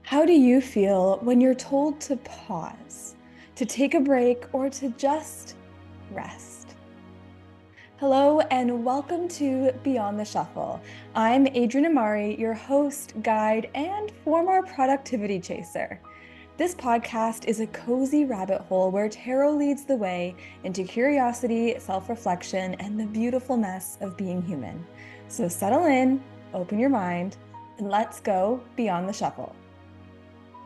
How do you feel when you're told to pause, to take a break, or to just rest? Hello, and welcome to Beyond the Shuffle. I'm Adrienne Amari, your host, guide, and former productivity chaser. This podcast is a cozy rabbit hole where tarot leads the way into curiosity, self-reflection, and the beautiful mess of being human. So settle in, open your mind, and let's go beyond the shuffle.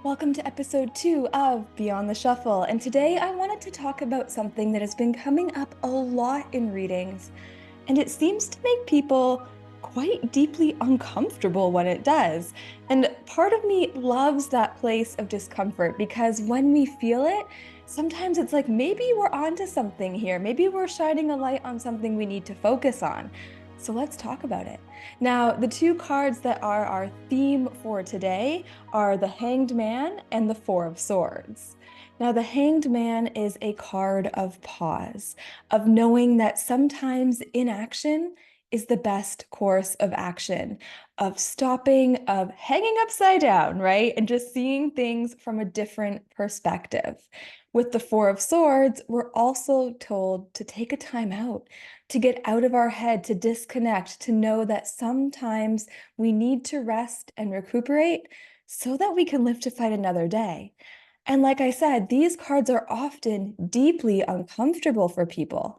Welcome to episode 2 of Beyond the Shuffle, and today I wanted to talk about something that has been coming up a lot in readings, and it seems to make people quite deeply uncomfortable when it does. And part of me loves that place of discomfort because when we feel it, sometimes it's like maybe we're onto something here. Maybe we're shining a light on something we need to focus on. So let's talk about it. Now, the two cards that are our theme for today are the Hanged Man and the Four of Swords. Now, the Hanged Man is a card of pause, of knowing that sometimes inaction is the best course of action, of stopping, of hanging upside down, right? And just seeing things from a different perspective. With the Four of Swords, we're also told to take a time out, to get out of our head, to disconnect, to know that sometimes we need to rest and recuperate so that we can live to fight another day. And like I said, these cards are often deeply uncomfortable for people.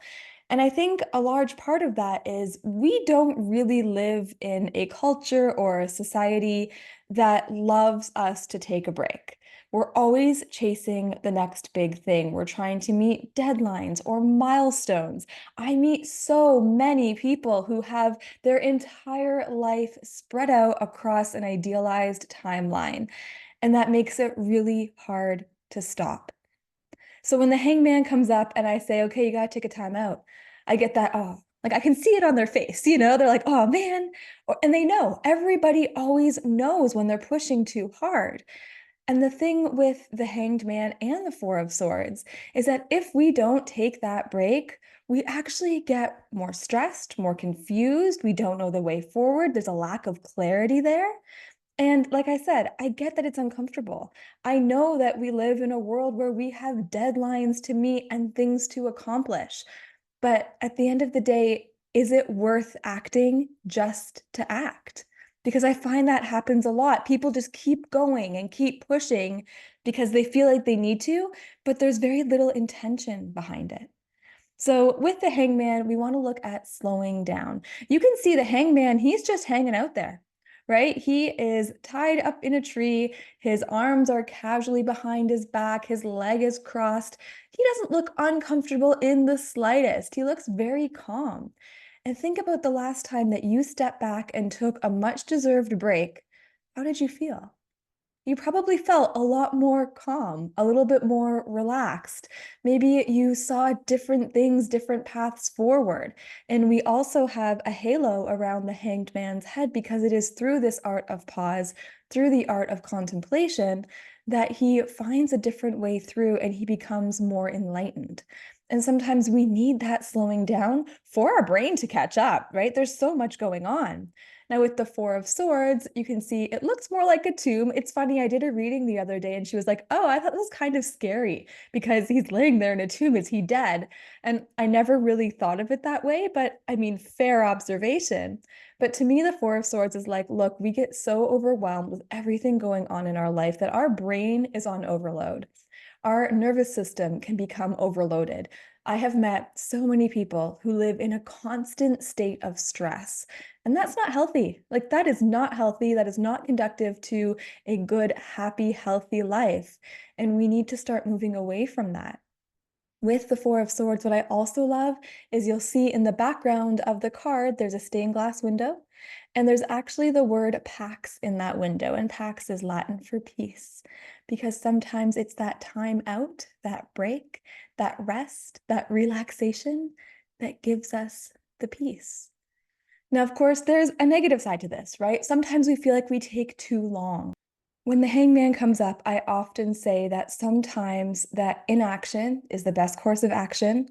And I think a large part of that is we don't really live in a culture or a society that loves us to take a break. We're always chasing the next big thing. We're trying to meet deadlines or milestones. I meet so many people who have their entire life spread out across an idealized timeline, and that makes it really hard to stop. So when the hangman comes up and I say, okay, you got to take a time out, I get that, oh, like I can see it on their face, they're like, oh man. And they know, everybody always knows when they're pushing too hard. And the thing with the Hanged Man and the Four of Swords is that if we don't take that break, we actually get more stressed, more confused. We don't know the way forward. There's a lack of clarity there. And like I said, I get that it's uncomfortable. I know that we live in a world where we have deadlines to meet and things to accomplish. But at the end of the day, is it worth acting just to act? Because I find that happens a lot. People just keep going and keep pushing because they feel like they need to, but there's very little intention behind it. So with the hangman, we want to look at slowing down. You can see the hangman, he's just hanging out there, right? He is tied up in a tree. His arms are casually behind his back. His leg is crossed. He doesn't look uncomfortable in the slightest. He looks very calm. And think about the last time that you stepped back and took a much-deserved break. How did you feel? You probably felt a lot more calm, a little bit more relaxed. Maybe you saw different things, different paths forward. And we also have a halo around the hanged man's head because it is through this art of pause, through the art of contemplation, that he finds a different way through and he becomes more enlightened. And sometimes we need that slowing down for our brain to catch up, right? There's so much going on. Now with the Four of Swords, you can see it looks more like a tomb. It's funny, I did a reading the other day and she was like, oh, I thought this was kind of scary because he's laying there in a tomb. Is he dead? And I never really thought of it that way, but I mean, fair observation. But to me, the Four of Swords is like, look, we get so overwhelmed with everything going on in our life that our brain is on overload. Our nervous system can become overloaded. I have met so many people who live in a constant state of stress, and that's not healthy. Like, that is not healthy. That is not conducive to a good, happy, healthy life. And we need to start moving away from that. With the Four of Swords, what I also love is you'll see in the background of the card, there's a stained glass window, and there's actually the word pax in that window, and pax is Latin for peace, because sometimes it's that time out, that break, that rest, that relaxation that gives us the peace. Now, of course, there's a negative side to this, right? Sometimes we feel like we take too long. When the hangman comes up, I often say that sometimes that inaction is the best course of action,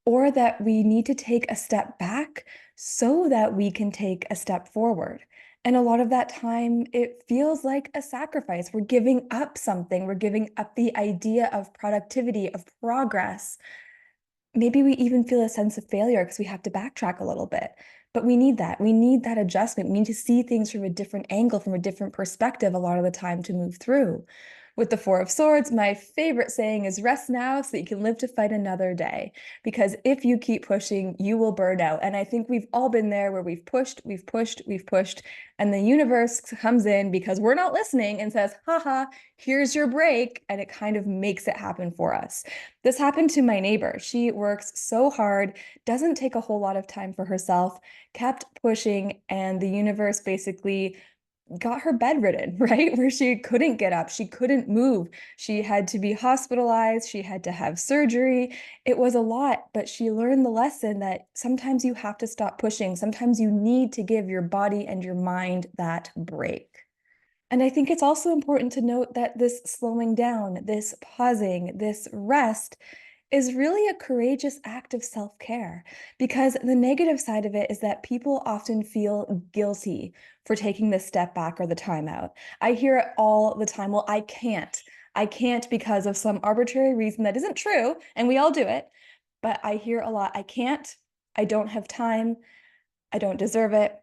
or that we need to take a step back so that we can take a step forward. And a lot of that time, it feels like a sacrifice. We're giving up something. We're giving up the idea of productivity, of progress. Maybe we even feel a sense of failure because we have to backtrack a little bit. But we need that. We need that adjustment. We need to see things from a different angle, from a different perspective a lot of the time to move through. With the Four of Swords, my favorite saying is rest now so that you can live to fight another day. Because if you keep pushing, you will burn out. And I think we've all been there where we've pushed, we've pushed, we've pushed, and the universe comes in because we're not listening and says, haha, here's your break. And it kind of makes it happen for us. This happened to my neighbor. She works so hard, doesn't take a whole lot of time for herself, kept pushing, and the universe basically got her bedridden, right? Where she couldn't get up, she couldn't move. She had to be hospitalized, she had to have surgery. It was a lot, but she learned the lesson that sometimes you have to stop pushing. Sometimes you need to give your body and your mind that break. And I think it's also important to note that this slowing down, this pausing, this rest is really a courageous act of self-care, because the negative side of it is that people often feel guilty for taking the step back or the time out. I hear it all the time. Well, I can't. I can't because of some arbitrary reason that isn't true, and we all do it. But I hear a lot, I can't, I don't have time, I don't deserve it,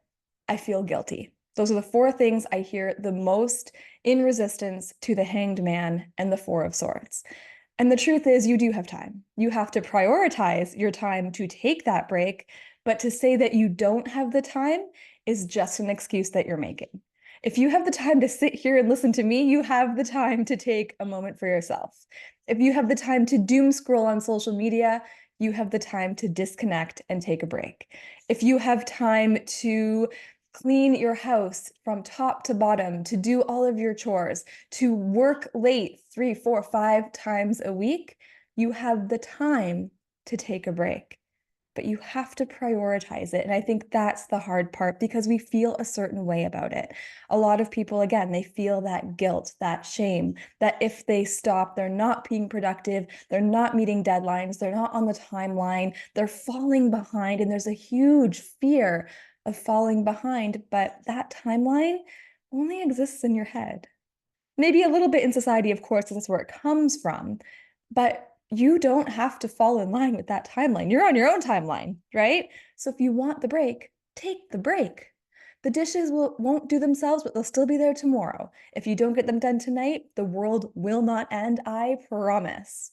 I feel guilty. Those are the four things I hear the most in resistance to the Hanged Man and the Four of Swords. And the truth is, you do have time. You have to prioritize your time to take that break, but to say that you don't have the time is just an excuse that you're making. If you have the time to sit here and listen to me, you have the time to take a moment for yourself. If you have the time to doom scroll on social media, you have the time to disconnect and take a break. If you have time to clean your house from top to bottom, to do all of your chores, to work late 3, 4, 5 times a week, you have the time to take a break. But you have to prioritize it. And I think that's the hard part because we feel a certain way about it. A lot of people, again, they feel that guilt, that shame, that if they stop, they're not being productive, they're not meeting deadlines, they're not on the timeline, they're falling behind. And there's a huge fear of falling behind, but that timeline only exists in your head. Maybe a little bit in society, of course, that's where it comes from, but you don't have to fall in line with that timeline. You're on your own timeline, right? So if you want the break, take the break. The dishes won't do themselves, but they'll still be there tomorrow. If you don't get them done tonight, the world will not end, I promise.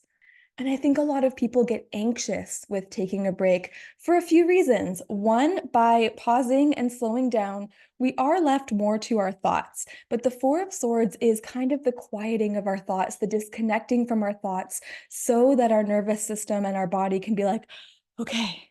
And I think a lot of people get anxious with taking a break for a few reasons. One, by pausing and slowing down, we are left more to our thoughts. But the Four of Swords is kind of the quieting of our thoughts, the disconnecting from our thoughts, so that our nervous system and our body can be like, okay,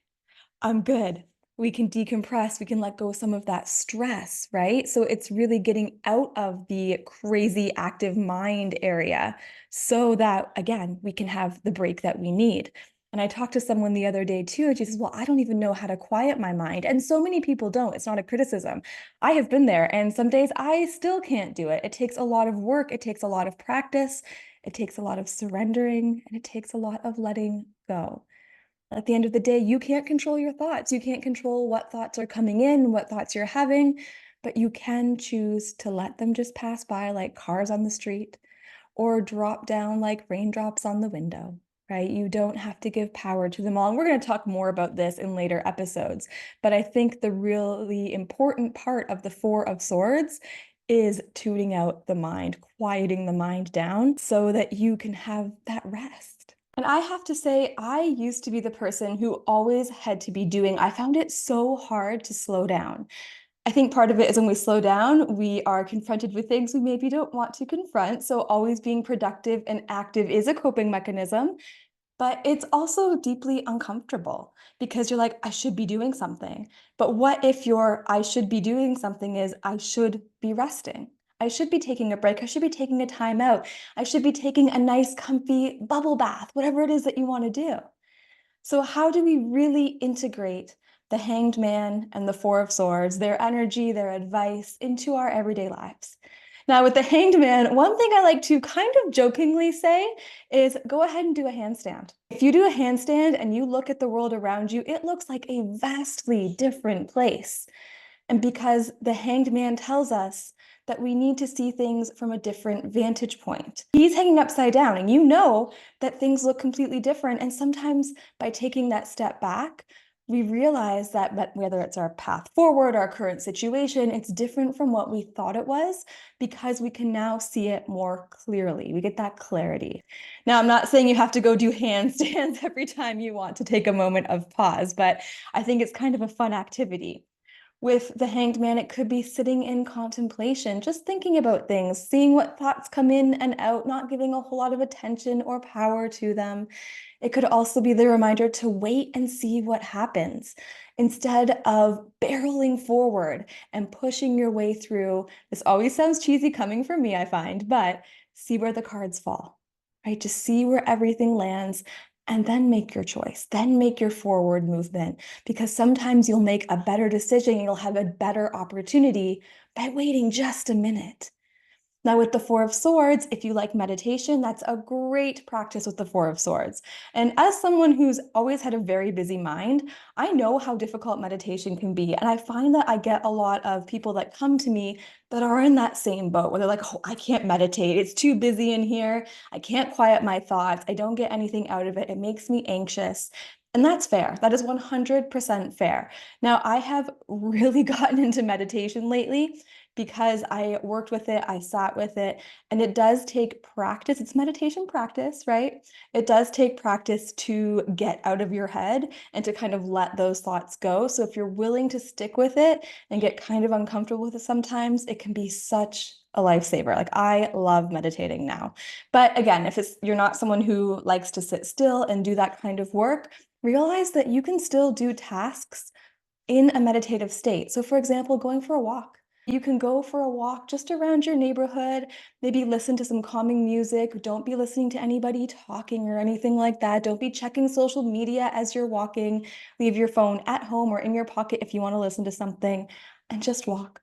I'm good. We can decompress, we can let go of some of that stress, right? So it's really getting out of the crazy active mind area so that, again, we can have the break that we need. And I talked to someone the other day too, and she says, well, I don't even know how to quiet my mind. And so many people don't. It's not a criticism. I have been there, and some days I still can't do it. It takes a lot of work, it takes a lot of practice, it takes a lot of surrendering, and it takes a lot of letting go. At the end of the day, you can't control your thoughts. You can't control what thoughts are coming in, what thoughts you're having, but you can choose to let them just pass by like cars on the street or drop down like raindrops on the window, right? You don't have to give power to them all. And we're going to talk more about this in later episodes. But I think the really important part of the Four of Swords is tuning out the mind, quieting the mind down so that you can have that rest. And I have to say, I used to be the person who always had to be doing. I found it so hard to slow down. I think part of it is when we slow down, we are confronted with things we maybe don't want to confront. So always being productive and active is a coping mechanism, but it's also deeply uncomfortable because you're like, I should be doing something. But what if your I should be doing something is I should be resting? I should be taking a break. I should be taking a time out. I should be taking a nice, comfy bubble bath, whatever it is that you want to do. So how do we really integrate the Hanged Man and the Four of Swords, their energy, their advice into our everyday lives? Now, with the Hanged Man, one thing I like to kind of jokingly say is go ahead and do a handstand. If you do a handstand and you look at the world around you, it looks like a vastly different place. And because the Hanged Man tells us that we need to see things from a different vantage point. He's hanging upside down, and you know that things look completely different. And sometimes by taking that step back, we realize that whether it's our path forward, our current situation, it's different from what we thought it was because we can now see it more clearly. We get that clarity. Now, I'm not saying you have to go do handstands every time you want to take a moment of pause, but I think it's kind of a fun activity. With the Hanged Man, it could be sitting in contemplation, just thinking about things, seeing what thoughts come in and out, not giving a whole lot of attention or power to them. It could also be the reminder to wait and see what happens instead of barreling forward and pushing your way through. This always sounds cheesy coming from me, I find, but see where the cards fall, right? Just see where everything lands and then make your choice, then make your forward movement, because sometimes you'll make a better decision, you'll have a better opportunity by waiting just a minute. Now, with the Four of Swords, if you like meditation, that's a great practice with the Four of Swords. And as someone who's always had a very busy mind, I know how difficult meditation can be. And I find that I get a lot of people that come to me that are in that same boat where they're like, oh, I can't meditate. It's too busy in here. I can't quiet my thoughts. I don't get anything out of it. It makes me anxious. And that's fair. That is 100% fair. Now, I have really gotten into meditation lately because I worked with it, I sat with it, and it does take practice. It's meditation practice, right? It does take practice to get out of your head and to kind of let those thoughts go. So if you're willing to stick with it and get kind of uncomfortable with it sometimes, it can be such a lifesaver. Like I love meditating now. But again, if you're not someone who likes to sit still and do that kind of work, realize that you can still do tasks in a meditative state. So for example, going for a walk. You can go for a walk just around your neighborhood, maybe listen to some calming music. Don't be listening to anybody talking or anything like that. Don't be checking social media as you're walking. Leave your phone at home or in your pocket if you want to listen to something, and just walk.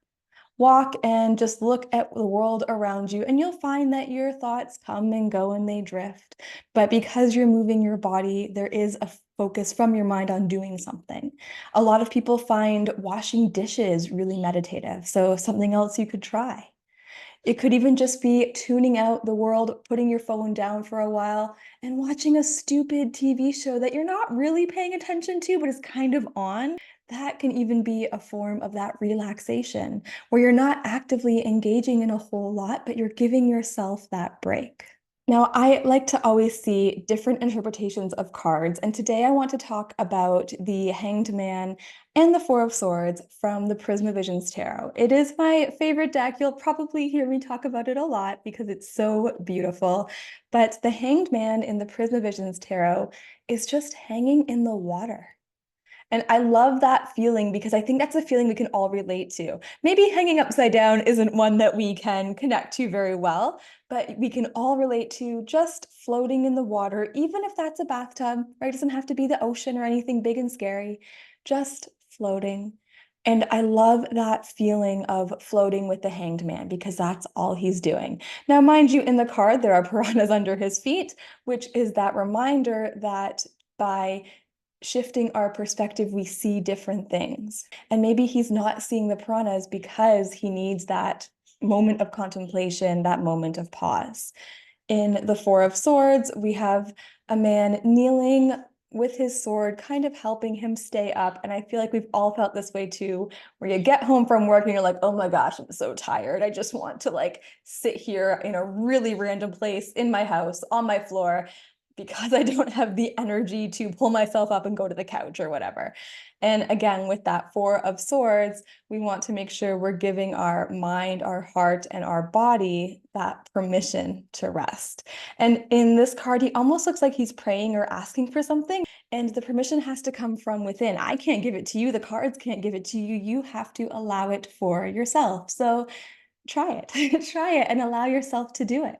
Walk and just look at the world around you, and you'll find that your thoughts come and go and they drift. But because you're moving your body, there is a focus from your mind on doing something. A lot of people find washing dishes really meditative, so something else you could try. It could even just be tuning out the world, putting your phone down for a while, and watching a stupid TV show that you're not really paying attention to, but is kind of on. That can even be a form of that relaxation, where you're not actively engaging in a whole lot, but you're giving yourself that break. Now, I like to always see different interpretations of cards, and today I want to talk about the Hanged Man and the Four of Swords from the Prismavisions Tarot. It is my favorite deck. You'll probably hear me talk about it a lot because it's so beautiful. But the Hanged Man in the Prismavisions Tarot is just hanging in the water. And I love that feeling because I think that's a feeling we can all relate to. Maybe hanging upside down isn't one that we can connect to very well, but we can all relate to just floating in the water, even if that's a bathtub, right? It doesn't have to be the ocean or anything big and scary, just floating. And I love that feeling of floating with the Hanged Man because that's all he's doing. Now, mind you, in the card, there are piranhas under his feet, which is that reminder that by shifting our perspective, we see different things. And maybe he's not seeing the piranhas because he needs that moment of contemplation, that moment of pause. In the Four of Swords, we have a man kneeling with his sword, kind of helping him stay up. And I feel like we've all felt this way too, where you get home from work and you're like, oh my gosh, I'm so tired. I just want to like sit here in a really random place in my house on my floor because I don't have the energy to pull myself up and go to the couch or whatever. And again, with that Four of Swords, we want to make sure we're giving our mind, our heart, and our body that permission to rest. And in this card, he almost looks like he's praying or asking for something, and the permission has to come from within. I can't give it to you. The cards can't give it to you. You have to allow it for yourself. So try it. Try it and allow yourself to do it.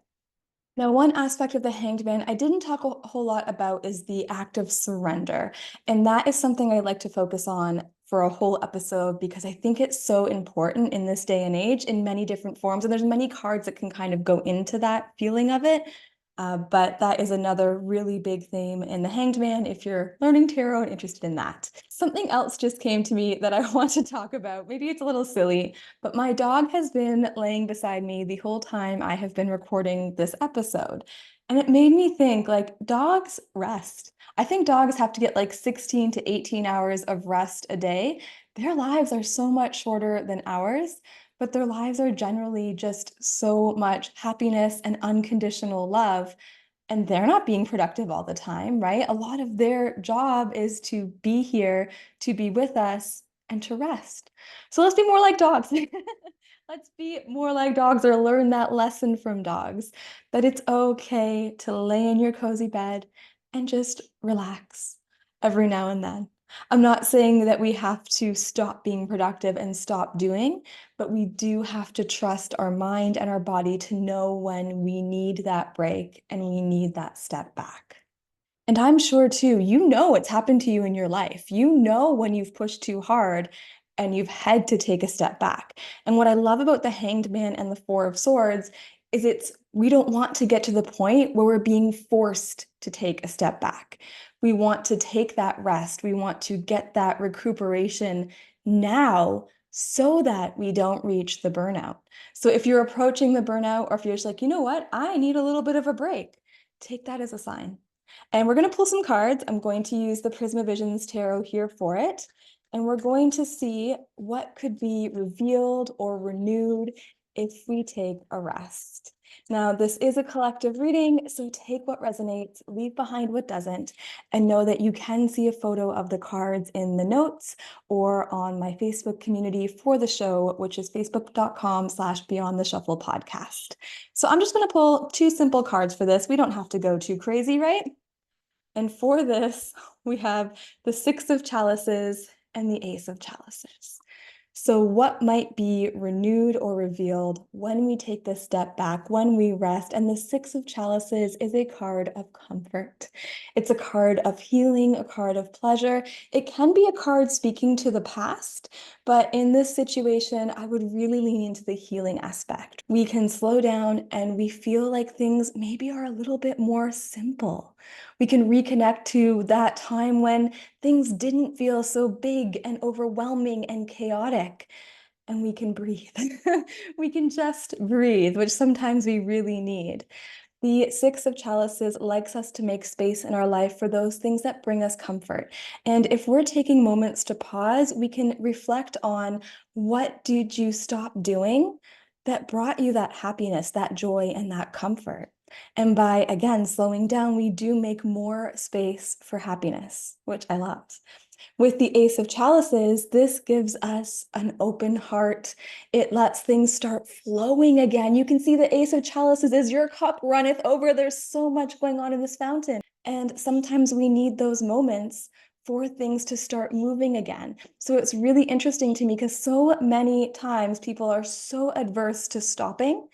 Now, one aspect of the Hanged Man I didn't talk a whole lot about is the act of surrender. And that is something I like to focus on for a whole episode because I think it's so important in this day and age in many different forms. And there's many cards that can kind of go into that feeling of it. But that is another really big theme in the Hanged Man if you're learning tarot and interested in that. Something else just came to me that I want to talk about. Maybe it's a little silly, but my dog has been laying beside me the whole time I have been recording this episode. And it made me think like dogs rest. I think dogs have to get like 16 to 18 hours of rest a day. Their lives are so much shorter than ours, but their lives are generally just so much happiness and unconditional love. And they're not being productive all the time, right? A lot of their job is to be here, to be with us, and to rest. So let's be more like dogs. Let's be more like dogs or learn that lesson from dogs that it's okay to lay in your cozy bed and just relax every now and then. I'm not saying that we have to stop being productive and stop doing, but we do have to trust our mind and our body to know when we need that break and we need that step back. And I'm sure too, you know it's happened to you in your life. You know when you've pushed too hard and you've had to take a step back. And what I love about the Hanged Man and the Four of Swords is we don't want to get to the point where we're being forced to take a step back. We want to take that rest. We want to get that recuperation now so that we don't reach the burnout. So if you're approaching the burnout, or if you're just like, you know what, I need a little bit of a break, take that as a sign. And we're going to pull some cards. I'm going to use the Prisma Visions Tarot here for it. And we're going to see what could be revealed or renewed if we take a rest. Now, this is a collective reading, so take what resonates, leave behind what doesn't, and know that you can see a photo of the cards in the notes or on my Facebook community for the show, which is facebook.com/Beyond the Shuffle podcast. So I'm just going to pull two simple cards for this. We don't have to go too crazy, right? And for this, we have the Six of Chalices and the Ace of Chalices. So what might be renewed or revealed when we take this step back, when we rest? And the Six of Chalices is a card of comfort. It's a card of healing, a card of pleasure. It can be a card speaking to the past, but in this situation, I would really lean into the healing aspect. We can slow down and we feel like things maybe are a little bit more simple. We can reconnect to that time when things didn't feel so big and overwhelming and chaotic. And we can breathe. We can just breathe, which sometimes we really need. The Six of Chalices likes us to make space in our life for those things that bring us comfort. And if we're taking moments to pause, we can reflect on what did you stop doing that brought you that happiness, that joy, and that comfort. And by, again, slowing down, we do make more space for happiness, which I love. With the Ace of Chalices, this gives us an open heart. It lets things start flowing again. You can see the Ace of Chalices is your cup runneth over. There's so much going on in this fountain. And sometimes we need those moments for things to start moving again. So it's really interesting to me because so many times people are so adverse to stopping,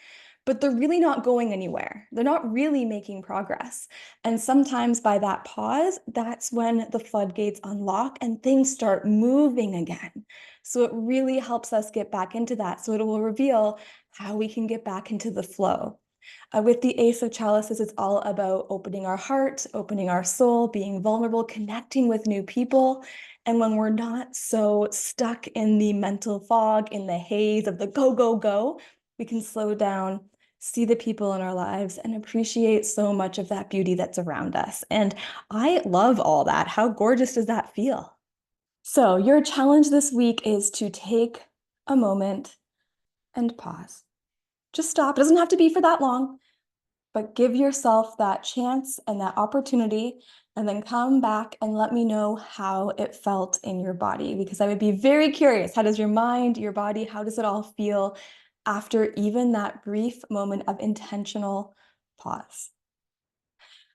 but they're really not going anywhere. They're not really making progress. And sometimes by that pause, that's when the floodgates unlock and things start moving again. So it really helps us get back into that. So it will reveal how we can get back into the flow. With the Ace of Chalices, it's all about opening our heart, opening our soul, being vulnerable, connecting with new people. And when we're not so stuck in the mental fog, in the haze of the go, go, go, we can slow down, see the people in our lives, and appreciate so much of that beauty that's around us. And I love all that. How gorgeous does that feel? So, your challenge this week is to take a moment and pause. Just stop. It doesn't have to be for that long, but give yourself that chance and that opportunity, and then come back and let me know how it felt in your body, because I would be very curious. How does your mind, your body, how does it all feel after even that brief moment of intentional pause?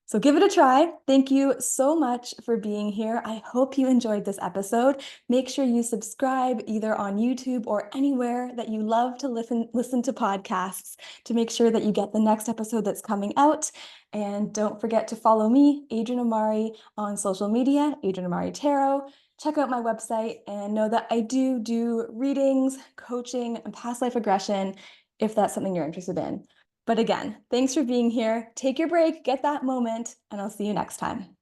So give it a try. Thank you so much for being here. I hope you enjoyed this episode. Make sure you subscribe either on YouTube or anywhere that you love to listen to podcasts to make sure that you get the next episode that's coming out. And don't forget to follow me, Adrienne Amari, on social media, Adrienne Amari Tarot. Check out my website and know that I do readings, coaching, and past life regression if that's something you're interested in. But again, thanks for being here. Take your break, get that moment, and I'll see you next time.